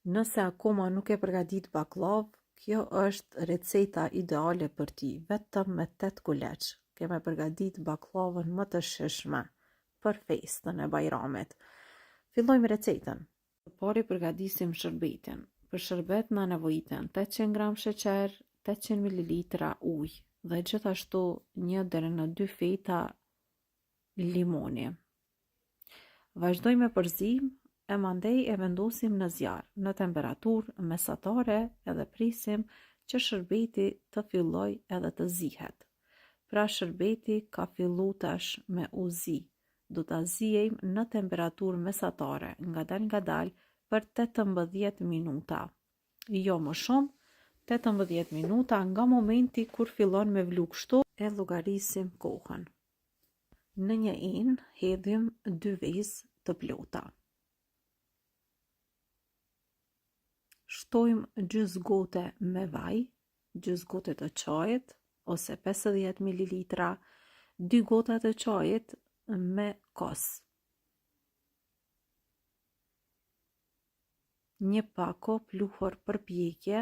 Nëse akoma nuk e përgatit bakllavë, kjo është receta ideale për ti, vetëm me 8 kuleç. Keme përgatit baklavën më të shishme për festën e Bajramit. Fillojmë recetën. Pari përgatisim shërbetin. Për shërbet na nevojiten 800 gram sheqer, 800 ml ujë dhe gjithashtu 1 deri në 2 feta limoni. Vazhdojmë me përzim e mandej e vendosim në zjarr, në temperaturë mesatare edhe prisim që shërbeti të filloj edhe të zihet. Pra shërbeti ka fillu tash me u zi. Do ta zijejmë në temperaturë mesatare, ngadal për 18 minuta. Jo më shumë, 18 minuta nga momenti kur fillon me vlu kështu e llogarisim kohën. Në një enë hedhim 2 vezë të plota. Shtojmë gjys gote me vaj, gjys gote të çajit ose 50 ml, 2 gota të çajit me kos. Një pako pluhur për pjekje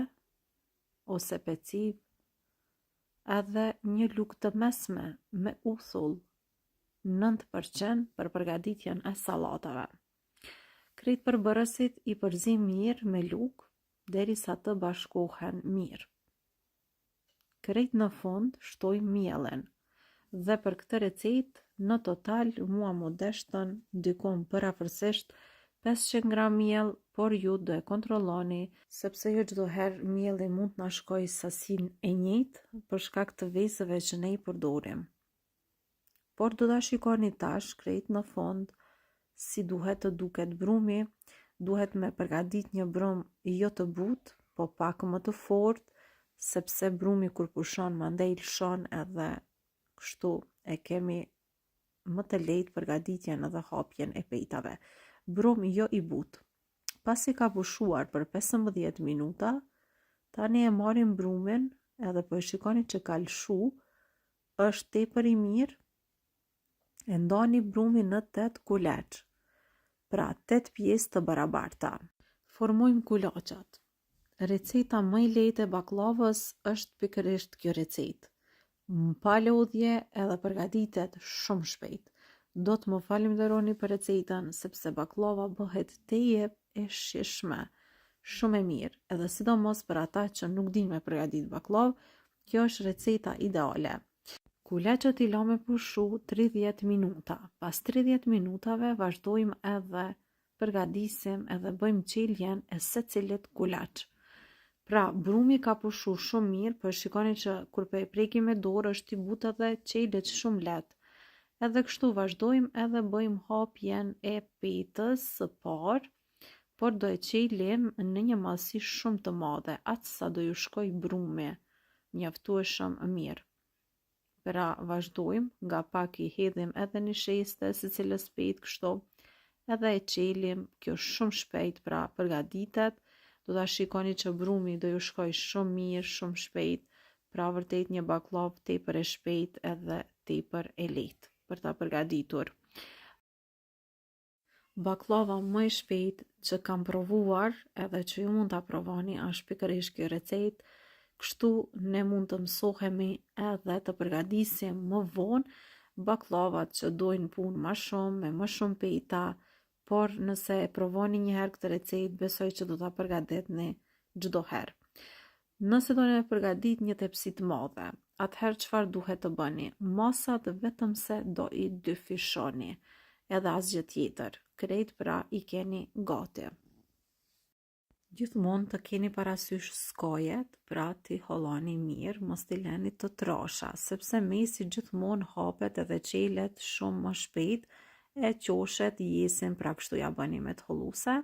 ose peciv, edhe një lugë të mesme me uthull 9% për përgatitjen e sallatave. Krejt përbërësit i përzim mirë me lugë derisa të bashkohen mirë. Krejt në fund shtojmë mielin dhe për këtë recetë në total mua më deshtën dikon përafërsisht 500 gram miell, por ju do e kontrolloni sepse jo çdo herë mielli mund të na shkojë sasinë e njëjtë për shkak të vezëve që ne i përdorim. Por do ta shikoni tash krejt në fund si duhet të duket brumi. Duhet me përgatit një brum jo të butë, po pak më të fortë, sepse brumi kur pushon mandej lshon edhe kështu e kemi më të lehtë përgatitjen edhe hapjen e pejtave. Brum jo i butë. Pasi ka pushuar për 15 minuta, tani e marrim brumin edhe po e shikoni që ka lshu, është tepër i mirë, e ndani brumin në 8 kuleç. Pra 8 pjesë të barabarta. Formojmë kulaçat. Receta më e lehtë e baklavës është pikërisht kjo recetë. Pa lodhje edhe përgatitet shumë shpejt. Do të më falenderoni për recetën sepse baklava bëhet teje e shishme, shumë e mirë, edhe sidomos për ata që nuk dinë me përgatit baklavë, kjo është receta ideale. Kuleçët i lëmë pushu 30 minuta. Pas 30 minutave vazhdojmë edhe përgatisim edhe bëjmë qeljen e secilit kuleç. Pra brumi ka pushu shumë mirë, por shikoni që kur po e prekim me dorë është i butë edhe qelet shumë lehtë. Edhe kështu vazhdojmë edhe bëjmë hapjen e petës së parë, por do e qelim në një masi shumë të madhe, atë sa do ju shkoj brumi, mjaftueshëm mirë. Pra vazhdojmë, nga pak i hedhim edhe një sheste se cilës petë kështu, edhe e qelim kjo shumë shpejt, pra përgatitet, do ta shikoni që brumi do ju shkoj shumë mirë, shumë shpejt, pra vërtet një baklavë tepër e shpejt edhe tepër e lehtë për ta përgatitur. Baklava më e shpejt që kam provuar edhe që ju mund ta provoni është pikërisht kjo recetë. Kështu ne mund të mësohemi edhe të përgatisim më vonë baklavat që dojnë punë më shumë, me më shumë pejta, por nëse e provoni një herë këtë recetë, besoj që do ta përgatitni çdo herë. Nëse doni të përgatit një tepsi të madhe, atëherë çfarë duhet të bëni? Masat vetëm se do i dyfishoni, edhe asgjë tjetër. Krejt pra i keni gati. Gjithmonë të keni parasysh skojet, pra t'i hollani mirë, mos t'i leni të trasha, sepse mesi gjithmonë hapet edhe qelet shumë më shpejt, e qoshet jesin pra kështu ja bëni me t'holluse,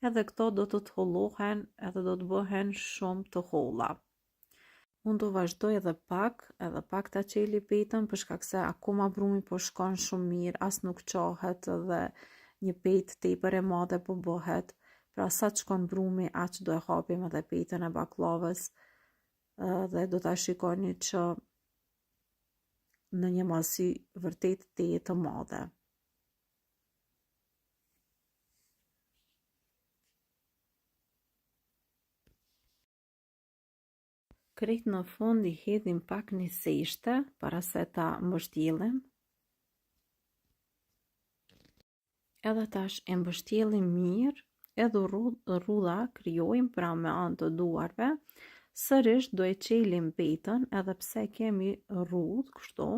edhe këto do të t'hollohen edhe do të bëhen shumë të holla. Unë do vazhdoj edhe pak ta qeli petën për shkak se akoma brumi po shkon shumë mirë, as nuk qohet edhe një petë tepër e madhe po bëhet. Pra sa të shkon brumi, aq do e hapim edhe petën e baklavës dhe do ta shikoni që në një masi vërtet teje të madhe. Krejt në fund I hedhim pak një seshte para se ta mbështjellim. Edhe tash e mbështjellim mirë, edhe rrudha krijojmë pra me anë të duarve. Sërish do e çelim petën, edhe pse kemi rrudhë kështu.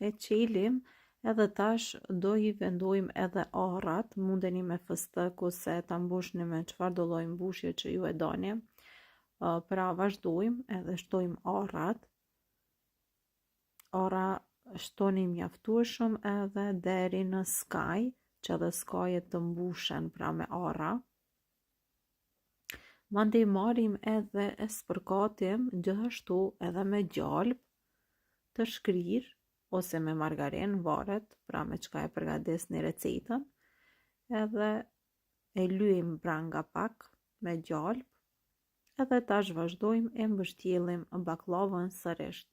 E çelim edhe tash do I vendojmë edhe arrat, mundeni me fëstëk ose ta mbushni me çfarë do lloj mbushje që ju e doni. Pra vazhdojmë edhe shtojmë arrat. Arra shtoni mjaftueshëm edhe deri në skaj, që edhe skajet të mbushen pra me arra. Mandej marrim edhe e spërkatim gjithashtu edhe me gjalp të shkrir ose me margarin, varet pra me çka e përgatesni recetën. Edhe e lyejmë pra nga pak me gjalp. Edhe tash vazhdojmë e mbështjellim baklavën sërish,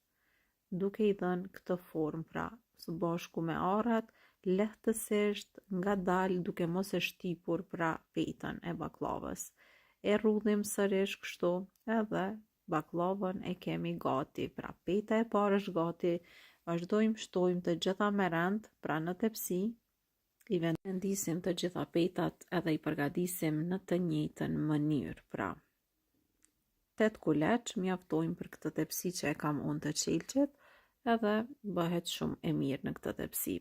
duke I dhënë këtë formë pra së bashku me arrat, lehtësisht ngadalë duke mos e shtypur pra petën e baklavës. E rrudhim sërish kështu edhe baklavën e kemi gati, pra peta e parë është gati. Vazhdojmë shtojmë të gjitha me rend pra në tepsi. I vendisim të gjitha petat edhe I përgatisim në të njëjtën mënyrë pra. 8 kuleç mjaftojnë për këtë tepsi që e kam unë të qelqet, edhe bëhet shumë e mirë në këtë tepsi.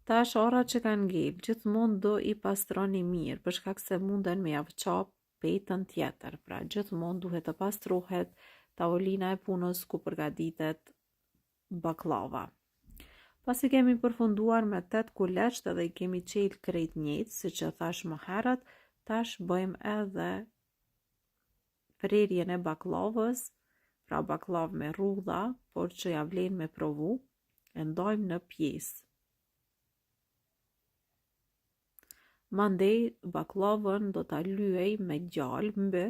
Tash arrat që kanë ngel, gjithmonë do I pastroni mirë, për shkak se munden me javçap petën tjetër, pra gjithmonë duhet të pastrohet tavolina e punës ku përgatitet baklava. Pasi kemi përfunduar me 8 kuleç edhe I kemi qel krejt njëjtë, siç e thash më herët, tash bëjmë edhe prerjen e baklavës, pra baklavë me rrudha, por që ja vlen me provu, e ndajmë në pjesë. Mandej baklavën do ta lyej me gjalp mby.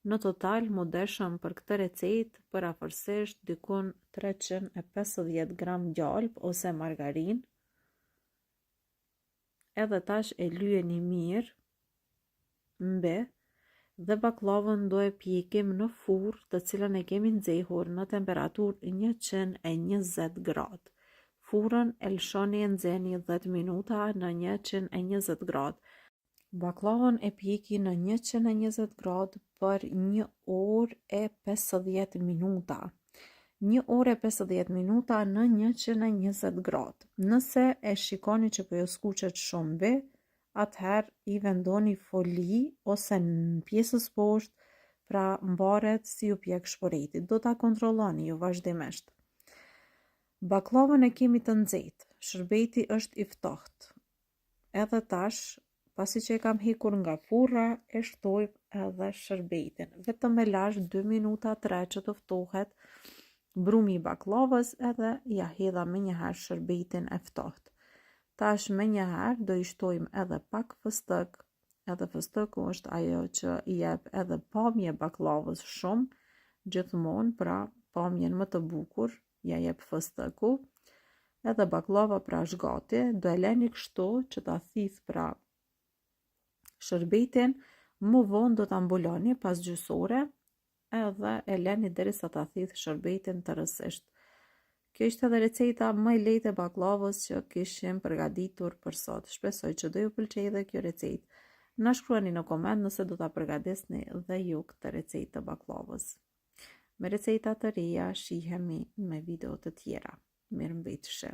Në total mu deshëm për këtë recetë për afërsisht dikun 350 gram gjalp ose margarin. Edhe tash e lyeni mirë mby. Dhe baklavën do e pjekim në furrë të cilën e kemi nxehur në temperaturë 120 gradë. Furrën e lëshoni e nxehni 10 minuta në 120 gradë. Baklavën e pjeki në 120 gradë për 1 orë e 50 minuta. 1 orë e 50 minuta në 120 gradë. Nëse e shikoni që po ju skuqet shumë mbi, atëherë I vendoni foli ose në pjesës poshtë, pra mbaret si ju pjek shpëreti. Do ta kontrolloni ju vazhdimisht. Baklavën e kemi të nxehtë, shërbeti është I ftohtë. Edhe tash, pasi që e kam hekur nga furra, e shtojmë edhe shërbetin. Vetëm e lash 2 minuta 3 që të ftohet brumi I baklavës edhe ja hedha me njëherë shërbetin e ftohtë. Tash me njëherë do I shtojmë edhe pak fëstëk, edhe fëstëku është ajo që I jep edhe pamje baklavës shumë, gjithmonë pra pamjen më të bukur, ja jep fëstëku, edhe baklava pra është gati, do e leni kështu që ta thith pra shërbetin, më vonë do ta mbuloni pas gjysore, edhe e leni derisa ta thith shërbetin tërësisht. Kjo ishte edhe receta më e lehtë e baklavës që kishim përgatitur për sot. Shpresoj që do ju pëlqejë dhe kjo recetë. Na shkruani në koment nëse do ta përgatesni dhe ju këtë recetë të baklavës. Me receta të reja shihemi me video të tjera. Mirëmbëjtje.